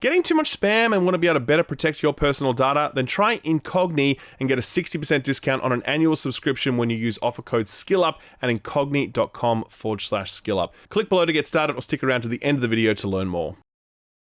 Getting too much spam and want to be able to better protect your personal data? Then try Incogni and get a 60% discount on an annual subscription when you use offer code SKILLUP at incogni.com/skillup. Click below to get started or stick around to the end of the video to learn more.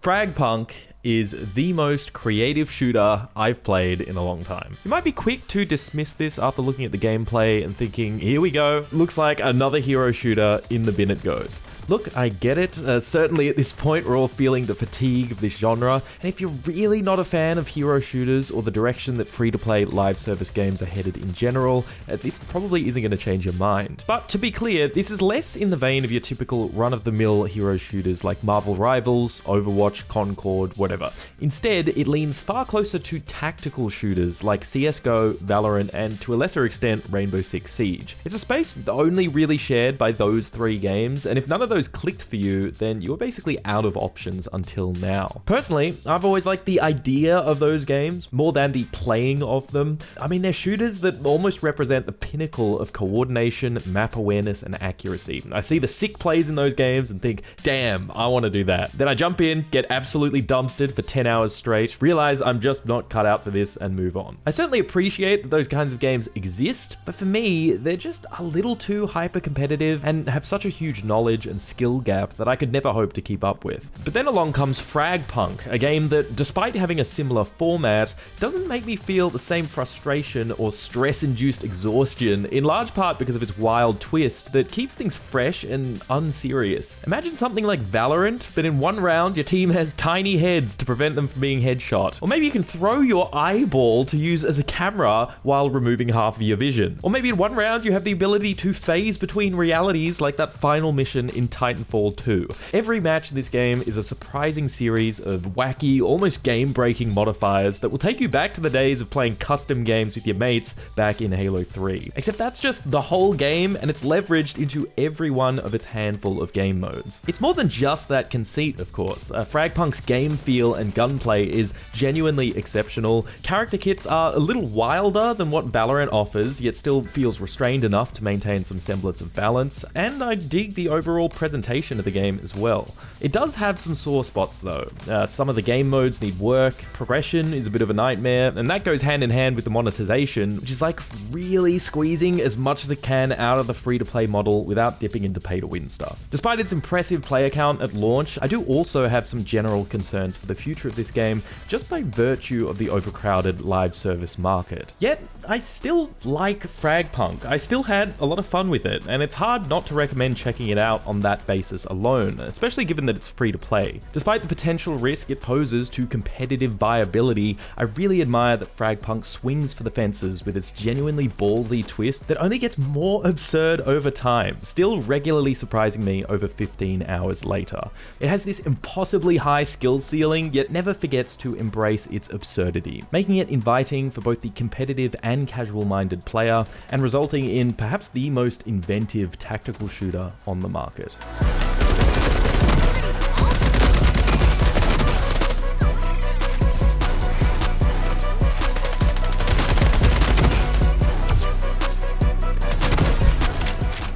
Fragpunk is the most creative shooter I've played in a long time. You might be quick to dismiss this after looking at the gameplay and thinking, here we go, looks like another hero shooter, in the bin it goes. Look, I get it. Certainly at this point, we're all feeling the fatigue of this genre. And if you're really not a fan of hero shooters or the direction that free-to-play live service games are headed in general, this probably isn't going to change your mind. But to be clear, this is less in the vein of your typical run-of-the-mill hero shooters like Marvel Rivals, Overwatch, Concord, whatever. Instead, it leans far closer to tactical shooters like CSGO, Valorant, and to a lesser extent, Rainbow Six Siege. It's a space only really shared by those three games, and if none of those clicked for you, then you were basically out of options until now. Personally, I've always liked the idea of those games more than the playing of them. I mean, they're shooters that almost represent the pinnacle of coordination, map awareness, and accuracy. I see the sick plays in those games and think, damn, I want to do that. Then I jump in, get absolutely dumpstered for 10 hours straight, realize I'm just not cut out for this, and move on. I certainly appreciate that those kinds of games exist, but for me, they're just a little too hyper-competitive and have such a huge knowledge and skill gap that I could never hope to keep up with. But then along comes Fragpunk, a game that, despite having a similar format, doesn't make me feel the same frustration or stress-induced exhaustion, in large part because of its wild twist that keeps things fresh and unserious. Imagine something like Valorant, but in one round your team has tiny heads to prevent them from being headshot. Or maybe you can throw your eyeball to use as a camera while removing half of your vision. Or maybe in one round you have the ability to phase between realities like that final mission in Titanfall 2. Every match in this game is a surprising series of wacky, almost game-breaking modifiers that will take you back to the days of playing custom games with your mates back in Halo 3. Except that's just the whole game, and it's leveraged into every one of its handful of game modes. It's more than just that conceit, of course. Fragpunk's game feel and gunplay is genuinely exceptional. Character kits are a little wilder than what Valorant offers, yet still feels restrained enough to maintain some semblance of balance, and I dig the overall presentation of the game as well. It does have some sore spots though. Some of the game modes need work, progression is a bit of a nightmare, and that goes hand in hand with the monetization, which is like really squeezing as much as it can out of the free-to-play model without dipping into pay-to-win stuff. Despite its impressive player count at launch, I do also have some general concerns for the future of this game just by virtue of the overcrowded live service market. Yet, I still like Fragpunk. I still had a lot of fun with it, and it's hard not to recommend checking it out on that basis alone, especially given that it's free to play. Despite the potential risk it poses to competitive viability, I really admire that Fragpunk swings for the fences with its genuinely ballsy twist that only gets more absurd over time, still regularly surprising me over 15 hours later. It has this impossibly high skill ceiling, yet never forgets to embrace its absurdity, making it inviting for both the competitive and casual-minded player, and resulting in perhaps the most inventive tactical shooter on the market.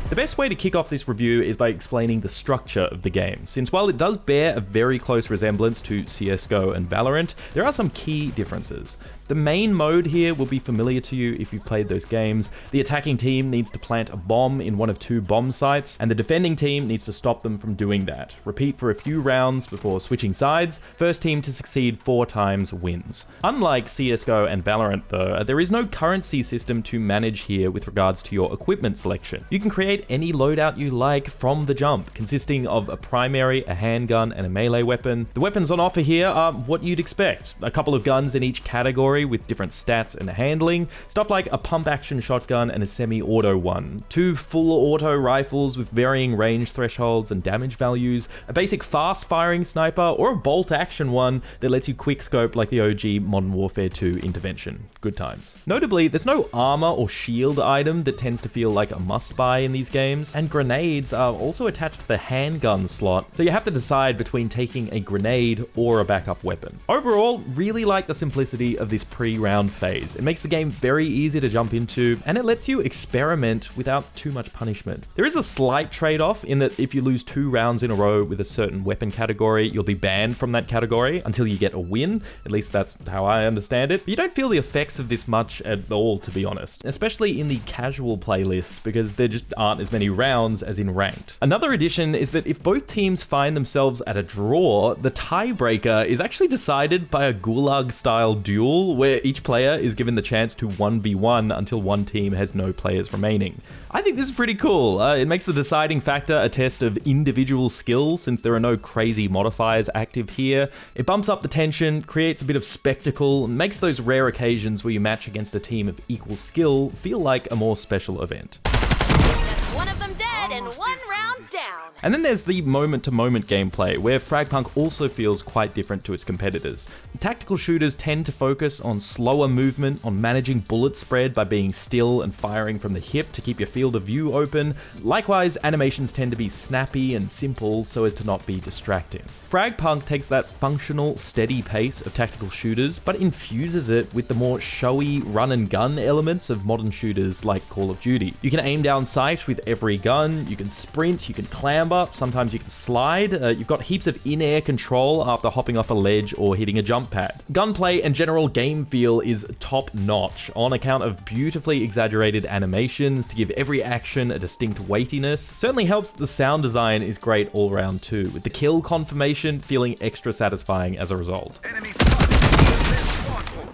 The best way to kick off this review is by explaining the structure of the game, since while it does bear a very close resemblance to CSGO and Valorant, there are some key differences. The main mode here will be familiar to you if you've played those games. The attacking team needs to plant a bomb in one of two bomb sites, and the defending team needs to stop them from doing that. Repeat for a few rounds before switching sides. First team to succeed 4 times wins. Unlike CSGO and Valorant though, there is no currency system to manage here with regards to your equipment selection. You can create any loadout you like from the jump, consisting of a primary, a handgun, and a melee weapon. The weapons on offer here are what you'd expect. A couple of guns in each category with different stats and handling, stuff like a pump-action shotgun and a semi-auto one, 2 full auto rifles with varying range thresholds and damage values, a basic fast-firing sniper, or a bolt-action one that lets you quick-scope like the OG Modern Warfare 2 intervention. Good times. Notably, there's no armor or shield item that tends to feel like a must-buy in these games, and grenades are also attached to the handgun slot, so you have to decide between taking a grenade or a backup weapon. Overall, really like the simplicity of this pre-round phase. It makes the game very easy to jump into, and it lets you experiment without too much punishment. There is a slight trade-off in that if you lose 2 rounds in a row with a certain weapon category, you'll be banned from that category until you get a win. At least that's how I understand it. But you don't feel the effects of this much at all, to be honest, especially in the casual playlist, because there just aren't as many rounds as in ranked. Another addition is that if both teams find themselves at a draw, the tiebreaker is actually decided by a gulag-style duel where each player is given the chance to 1v1 until one team has no players remaining. I think this is pretty cool. It makes the deciding factor a test of individual skills since there are no crazy modifiers active here. It bumps up the tension, creates a bit of spectacle, and makes those rare occasions where you match against a team of equal skill feel like a more special event. That's one of them dead and one round down. And then there's the moment-to-moment gameplay, where Fragpunk also feels quite different to its competitors. Tactical shooters tend to focus on slower movement, on managing bullet spread by being still and firing from the hip to keep your field of view open. Likewise, animations tend to be snappy and simple so as to not be distracting. Fragpunk takes that functional, steady pace of tactical shooters, but infuses it with the more showy run-and-gun elements of modern shooters like Call of Duty. You can aim down sight with every gun, you can sprint, you can clamber, sometimes you can slide, you've got heaps of in-air control after hopping off a ledge or hitting a jump pad. Gunplay and general game feel is top-notch on account of beautifully exaggerated animations to give every action a distinct weightiness. Certainly helps that the sound design is great all around too, with the kill confirmation feeling extra satisfying as a result.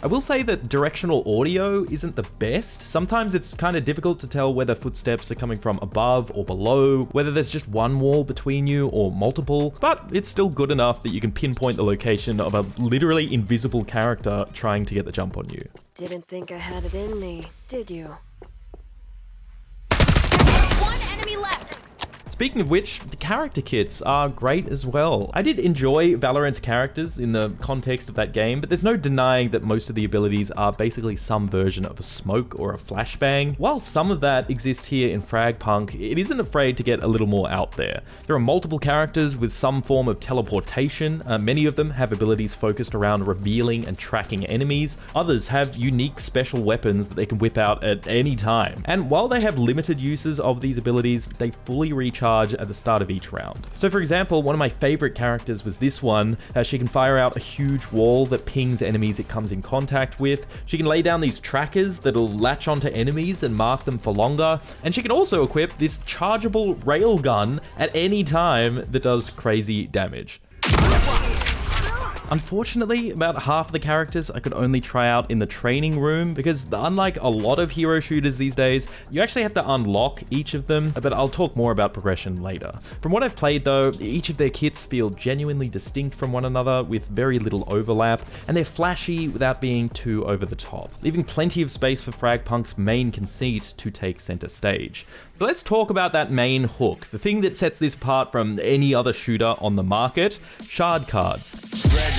I will say that directional audio isn't the best. Sometimes it's kind of difficult to tell whether footsteps are coming from above or below, whether there's just one wall between you or multiple, but it's still good enough that you can pinpoint the location of a literally invisible character trying to get the jump on you. Didn't think I had it in me, did you? One enemy left! Speaking of which, the character kits are great as well. I did enjoy Valorant's characters in the context of that game, but there's no denying that most of the abilities are basically some version of a smoke or a flashbang. While some of that exists here in Fragpunk, it isn't afraid to get a little more out there. There are multiple characters with some form of teleportation. Many of them have abilities focused around revealing and tracking enemies. Others have unique special weapons that they can whip out at any time. And while they have limited uses of these abilities, they fully recharge at the start of each round. So for example, one of my favorite characters was this one. She can fire out a huge wall that pings enemies it comes in contact with. She can lay down these trackers that'll latch onto enemies and mark them for longer. And she can also equip this chargeable railgun at any time that does crazy damage. Unfortunately, about half the characters I could only try out in the training room because unlike a lot of hero shooters these days, you actually have to unlock each of them, but I'll talk more about progression later. From what I've played though, each of their kits feel genuinely distinct from one another with very little overlap, and they're flashy without being too over the top, leaving plenty of space for Fragpunk's main conceit to take center stage. But let's talk about that main hook, the thing that sets this apart from any other shooter on the market: shard cards. Congratulations.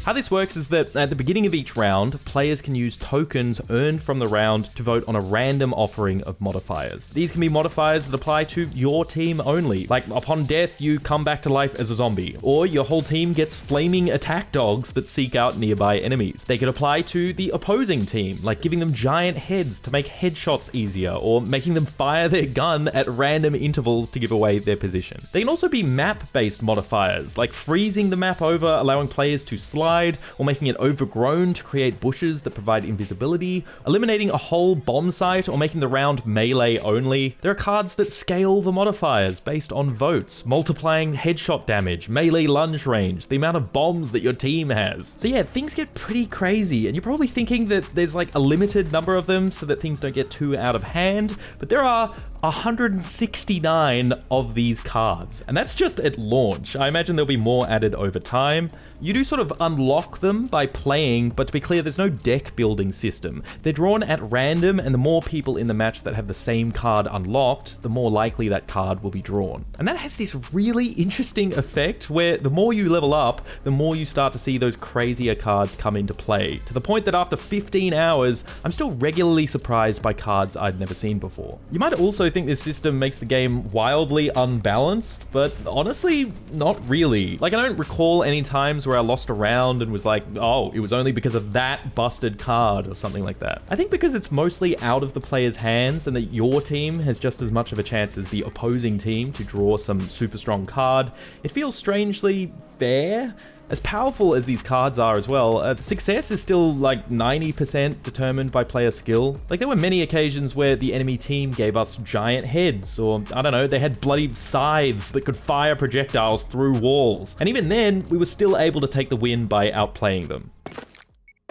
How this works is that at the beginning of each round, players can use tokens earned from the round to vote on a random offering of modifiers. These can be modifiers that apply to your team only, like upon death you come back to life as a zombie, or your whole team gets flaming attack dogs that seek out nearby enemies. They can apply to the opposing team, like giving them giant heads to make headshots easier, or making them fire their gun at random intervals to give away their position. They can also be map-based modifiers, like freezing the map over, allowing players to slide, or making it overgrown to create bushes that provide invisibility, eliminating a whole bomb site, or making the round melee only. There are cards that scale the modifiers based on votes, multiplying headshot damage, melee lunge range, the amount of bombs that your team has. So yeah, things get pretty crazy, and you're probably thinking that there's like a limited number of them so that things don't get too out of hand, but there are 169 of these cards, and that's just at launch. I imagine there'll be more added over time. You do sort of unlock unlock them by playing, but to be clear, there's no deck building system. They're drawn at random, and the more people in the match that have the same card unlocked, the more likely that card will be drawn. And that has this really interesting effect where the more you level up, the more you start to see those crazier cards come into play, to the point that after 15 hours, I'm still regularly surprised by cards I'd never seen before. You might also think this system makes the game wildly unbalanced, but honestly, not really. Like, I don't recall any times where I lost a round and was like, oh, it was only because of that busted card or something like that. I think because it's mostly out of the player's hands and that your team has just as much of a chance as the opposing team to draw some super strong card, it feels strangely fair. As powerful as these cards are as well, success is still like 90% determined by player skill. Like, there were many occasions where the enemy team gave us giant heads, or I don't know, they had bloody scythes that could fire projectiles through walls. And even then, we were still able to take the win by outplaying them.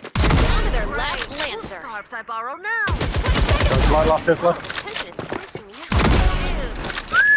Down to their last Lancer. Scarps I borrow now. Tension is freaking me out.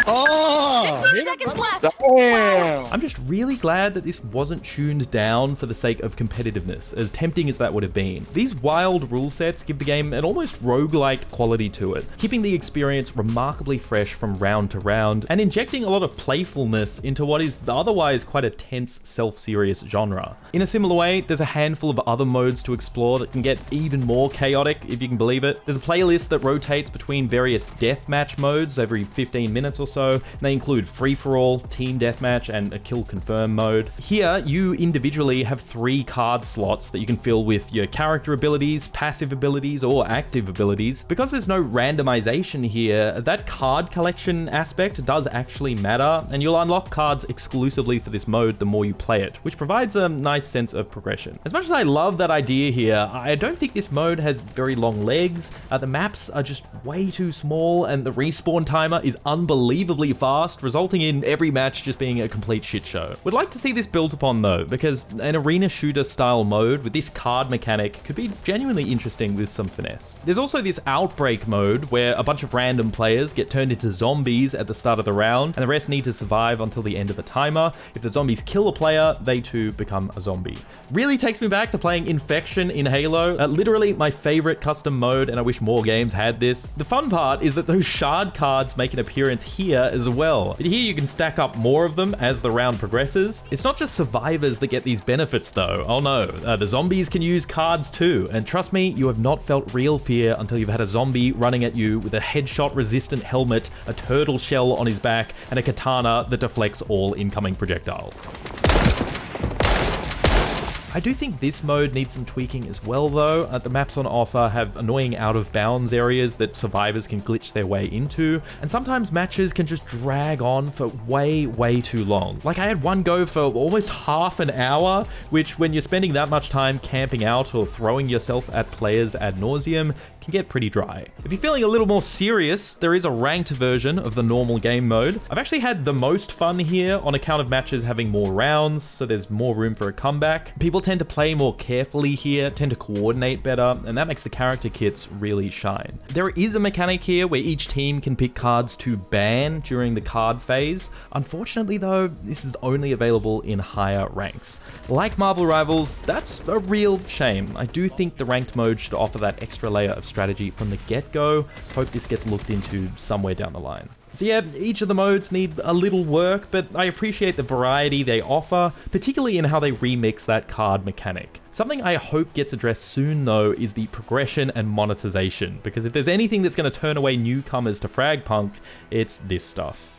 Oh! 15 seconds left. Damn! I'm just really glad that this wasn't tuned down for the sake of competitiveness, as tempting as that would have been. These wild rule sets give the game an almost roguelike quality to it, keeping the experience remarkably fresh from round to round, and injecting a lot of playfulness into what is otherwise quite a tense, self-serious genre. In a similar way, there's a handful of other modes to explore that can get even more chaotic, if you can believe it. There's a playlist that rotates between various deathmatch modes every 15 minutes or so, and they include free-for-all, team deathmatch, and a kill confirm mode. Here, you individually have 3 card slots that you can fill with your character abilities, passive abilities, or active abilities. Because there's no randomization here, that card collection aspect does actually matter, and you'll unlock cards exclusively for this mode the more you play it, which provides a nice sense of progression. As much as I love that idea here, I don't think this mode has very long legs. The maps are just way too small, and the respawn timer is unbelievably fast, resulting in every match just being a complete shit show. Would like to see this built upon though, because an arena shooter style mode with this card mechanic could be genuinely interesting with some finesse. There's also this outbreak mode where a bunch of random players get turned into zombies at the start of the round, and the rest need to survive until the end of the timer. If the zombies kill a player, they too become a zombie. Really takes me back to playing Infection in Halo, literally my favorite custom mode, and I wish more games had this. The fun part is that those shard cards make an appearance here as well. Here you can stack up more of them as the round progresses. It's not just survivors that get these benefits though. Oh no, the zombies can use cards too. And trust me, you have not felt real fear until you've had a zombie running at you with a headshot resistant helmet, a turtle shell on his back, and a katana that deflects all incoming projectiles. I do think this mode needs some tweaking as well though. The maps on offer have annoying out of bounds areas that survivors can glitch their way into, and sometimes matches can just drag on for way too long. Like, I had one go for almost half an hour, which when you're spending that much time camping out or throwing yourself at players ad nauseum can get pretty dry. If you're feeling a little more serious, there is a ranked version of the normal game mode. I've actually had the most fun here on account of matches having more rounds, so there's more room for a comeback. People tend to play more carefully here, tend to coordinate better, and that makes the character kits really shine. There is a mechanic here where each team can pick cards to ban during the card phase. Unfortunately though, this is only available in higher ranks. Like Marvel Rivals, that's a real shame. I do think the ranked mode should offer that extra layer of strategy from the get-go. Hope this gets looked into somewhere down the line. So yeah, each of the modes need a little work, but I appreciate the variety they offer, particularly in how they remix that card mechanic. Something I hope gets addressed soon though is the progression and monetization, because if there's anything that's going to turn away newcomers to Fragpunk, it's this stuff.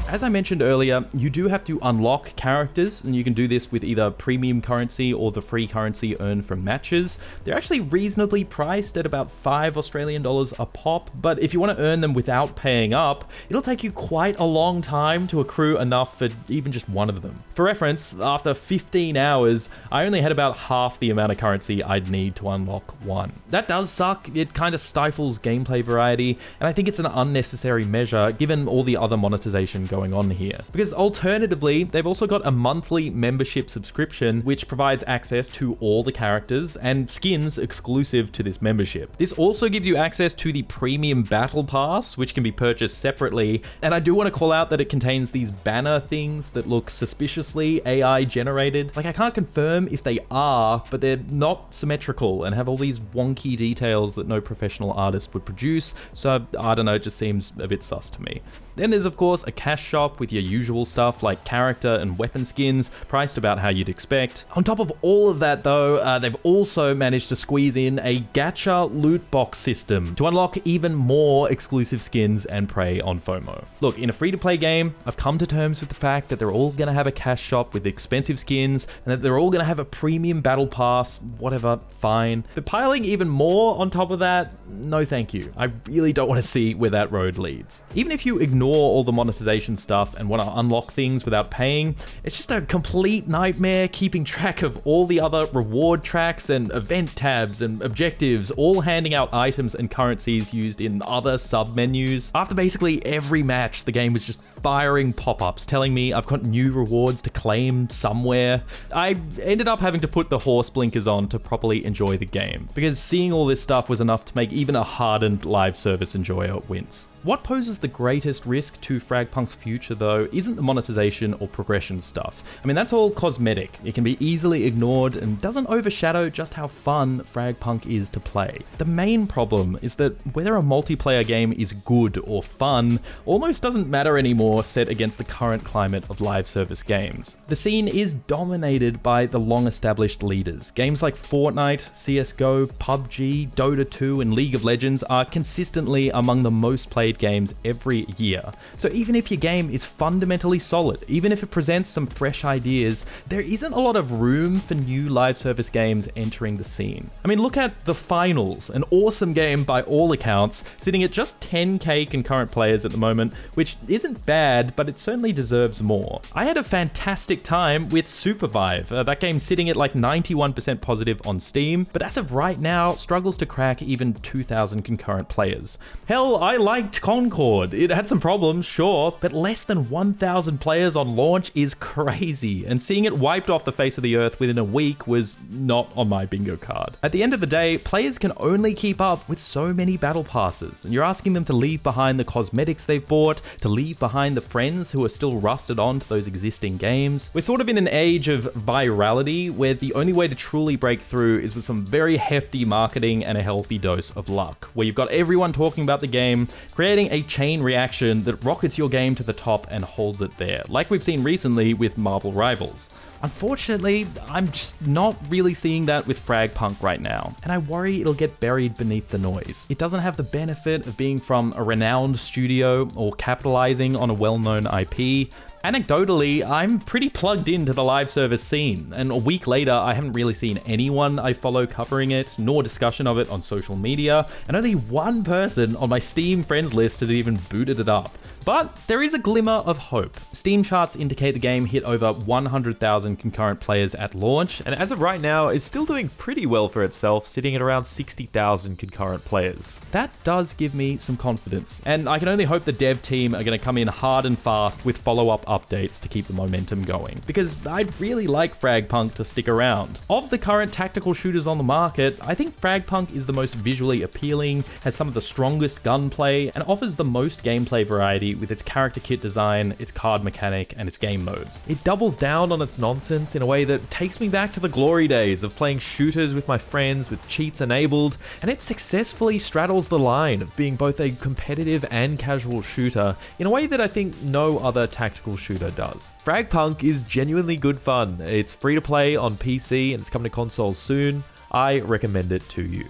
As I mentioned earlier, you do have to unlock characters, and you can do this with either premium currency or the free currency earned from matches. They're actually reasonably priced at about $5 Australian a pop, but if you want to earn them without paying up, it'll take you quite a long time to accrue enough for even just one of them. For reference, after 15 hours, I only had about half the amount of currency I'd need to unlock one. That does suck. It kind of stifles gameplay variety, and I think it's an unnecessary measure given all the other monetization going going on here. Because alternatively, they've also got a monthly membership subscription, which provides access to all the characters and skins exclusive to this membership. This also gives you access to the premium battle pass, which can be purchased separately. And I do want to call out that it contains these banner things that look suspiciously AI generated. Like, I can't confirm if they are, but they're not symmetrical and have all these wonky details that no professional artist would produce. So I don't know, it just seems a bit sus to me. Then there's of course a cash shop with your usual stuff like character and weapon skins, priced about how you'd expect. On top of all of that though, they've also managed to squeeze in a gacha loot box system to unlock even more exclusive skins and prey on FOMO. Look, in a free-to-play game, I've come to terms with the fact that they're all gonna have a cash shop with expensive skins, and that they're all gonna have a premium battle pass, whatever, fine. But piling even more on top of that, no thank you. I really don't want to see where that road leads. Even if you ignore all the monetization stuff and want to unlock things without paying, it's just a complete nightmare keeping track of all the other reward tracks and event tabs and objectives, all handing out items and currencies used in other sub-menus. After basically every match, the game was just firing pop-ups telling me I've got new rewards to claim somewhere. I ended up having to put the horse blinkers on to properly enjoy the game, because seeing all this stuff was enough to make even a hardened live service enjoyer wince. What poses the greatest risk to Fragpunk's future though isn't the monetization or progression stuff. I mean, that's all cosmetic. It can be easily ignored and doesn't overshadow just how fun Fragpunk is to play. The main problem is that whether a multiplayer game is good or fun almost doesn't matter anymore set against the current climate of live service games. The scene is dominated by the long-established leaders. Games like Fortnite, CSGO, PUBG, Dota 2, and League of Legends are consistently among the most played games every year. So even if your game is fundamentally solid, even if it presents some fresh ideas, there isn't a lot of room for new live service games entering the scene. I mean, look at The Finals, an awesome game by all accounts, sitting at just 10k concurrent players at the moment, which isn't bad, but it certainly deserves more. I had a fantastic time with Supervive, that game sitting at like 91% positive on Steam, but as of right now, struggles to crack even 2,000 concurrent players. Hell, I liked Concord. It had some problems, sure, but less than 1,000 players on launch is crazy, and seeing it wiped off the face of the earth within a week was not on my bingo card. At the end of the day, players can only keep up with so many battle passes, and you're asking them to leave behind the cosmetics they've bought, to leave behind the friends who are still rusted on to those existing games. We're sort of in an age of virality where the only way to truly break through is with some very hefty marketing and a healthy dose of luck, where you've got everyone talking about the game, creating a chain reaction that rockets your game to the top and holds it there, like we've seen recently with Marvel Rivals. Unfortunately, I'm just not really seeing that with Fragpunk right now, and I worry it'll get buried beneath the noise. It doesn't have the benefit of being from a renowned studio or capitalizing on a well-known IP. Anecdotally, I'm pretty plugged into the live service scene, and a week later, I haven't really seen anyone I follow covering it, nor discussion of it on social media, and only one person on my Steam friends list has even booted it up. But there is a glimmer of hope. Steam charts indicate the game hit over 100,000 concurrent players at launch, and as of right now is still doing pretty well for itself, sitting at around 60,000 concurrent players. That does give me some confidence, and I can only hope the dev team are going to come in hard and fast with follow-up updates to keep the momentum going, because I'd really like Fragpunk to stick around. Of the current tactical shooters on the market, I think Fragpunk is the most visually appealing, has some of the strongest gunplay, and offers the most gameplay variety with its character kit design, its card mechanic, and its game modes. It doubles down on its nonsense in a way that takes me back to the glory days of playing shooters with my friends with cheats enabled, and it successfully straddles the line of being both a competitive and casual shooter in a way that I think no other tactical shooter does. Fragpunk is genuinely good fun. It's free to play on PC and it's coming to consoles soon. I recommend it to you.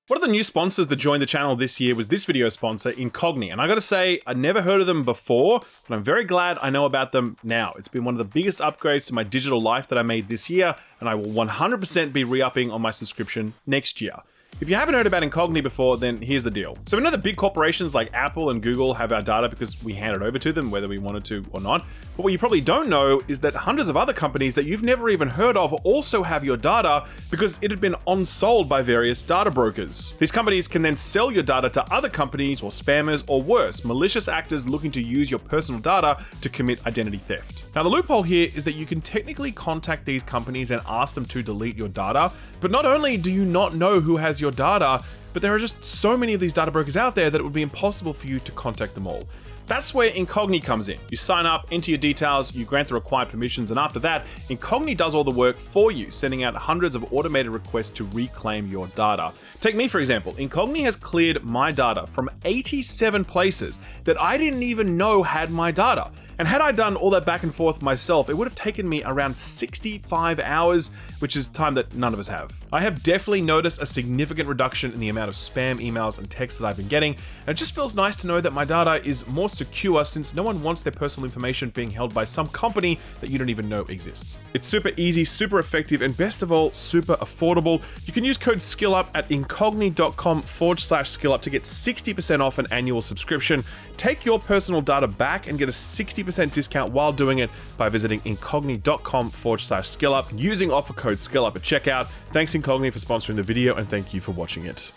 One of the new sponsors that joined the channel this year was this video sponsor, Incogni. And I gotta say, I'd never heard of them before, but I'm very glad I know about them now. It's been one of the biggest upgrades to my digital life that I made this year, and I will 100% be re-upping on my subscription next year. If you haven't heard about Incogni before, then here's the deal. So we know that big corporations like Apple and Google have our data because we hand it over to them, whether we wanted to or not. But what you probably don't know is that hundreds of other companies that you've never even heard of also have your data because it had been on-sold by various data brokers. These companies can then sell your data to other companies or spammers or worse, malicious actors looking to use your personal data to commit identity theft. Now the loophole here is that you can technically contact these companies and ask them to delete your data, but not only do you not know who has your data, but there are just so many of these data brokers out there that it would be impossible for you to contact them all. That's where Incogni comes in. You sign up, enter your details, you grant the required permissions, and after that, Incogni does all the work for you, sending out hundreds of automated requests to reclaim your data. Take me, for example. Incogni has cleared my data from 87 places that I didn't even know had my data. And had I done all that back and forth myself, it would have taken me around 65 hours, which is time that none of us have. I have definitely noticed a significant reduction in the amount of spam emails and texts that I've been getting, and it just feels nice to know that my data is more secure since no one wants their personal information being held by some company that you don't even know exists. It's super easy, super effective, and best of all, super affordable. You can use code SKILLUP at incogni.com/skillup to get 60% off an annual subscription. Take your personal data back and get a 60% discount while doing it by visiting incogni.com/skillup using offer code SKILLUP at checkout. Thanks Incogni for sponsoring the video and thank you for watching it.